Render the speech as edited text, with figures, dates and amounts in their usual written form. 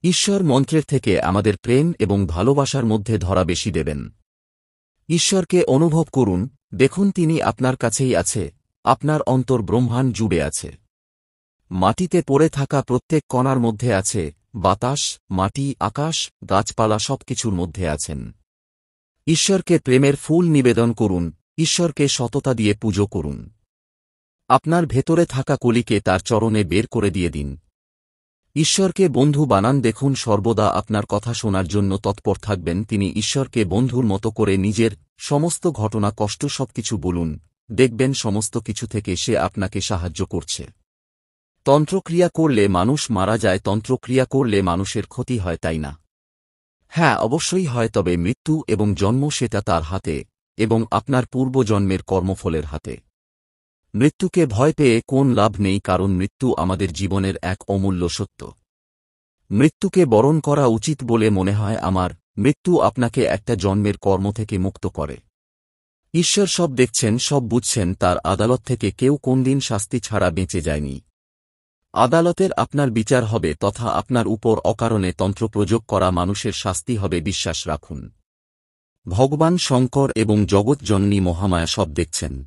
ঈশ্বর মন্ত্রের থেকে আমাদের প্রেম এবং ভালোবাসার মধ্যে ধরা বেশি দেবেন। ঈশ্বরকে অনুভব করুন, দেখুন তিনি আপনার কাছেই আছে, আপনার অন্তর ব্রহ্মাণ্ড জুড়ে আছে। মাটিতে পড়ে থাকা প্রত্যেক কণার মধ্যে আছে, বাতাস, মাটি, আকাশ, গাছপালা সবকিছুর মধ্যে আছেন। ঈশ্বরকে প্রেমের ফুল নিবেদন করুন, ঈশ্বরকে সততা দিয়ে পুজো করুন। আপনার ভেতরে থাকা কলিকে তার চরণে বের করে দিয়ে দিন। ঈশ্বরকে বন্ধু বানান, দেখুন সর্বদা আপনার কথা শোনার জন্য তৎপর থাকবেন তিনি। ঈশ্বরকে বন্ধুর মতো করে নিজের সমস্ত ঘটনা, কষ্ট সবকিছু বলুন, দেখবেন সমস্ত কিছু থেকে সে আপনাকে সাহায্য করছে। তন্ত্রক্রিয়া করলে মানুষ মারা যায়, তন্ত্রক্রিয়া করলে মানুষের ক্ষতি হয়, তাই না? হ্যাঁ, অবশ্যই হয়, তবে মৃত্যু এবং জন্ম সেটা তার হাতে এবং আপনার পূর্বজন্মের কর্মফলের হাতে। মৃত্যুকে ভয় পেয়ে কোন লাভ নেই, কারণ মৃত্যু আমাদের জীবনের এক অমূল্য সত্য। মৃত্যুকে বরণ করা উচিত বলে মনে হয় আমার। মৃত্যু আপনাকে একটা জন্মের কর্ম থেকে মুক্ত করে। ঈশ্বর সব দেখছেন, সব বুঝছেন, তার আদালত থেকে কেউ কোনদিন শাস্তি ছাড়া বেঁচে যায়নি। আদালতের আপনার বিচার হবে, তথা আপনার উপর অকারণে তন্ত্র প্রয়োগ করা মানুষের শাস্তি হবে, বিশ্বাস রাখুন। ভগবান শঙ্কর এবং জগৎ জননী মহামায়া সব দেখছেন।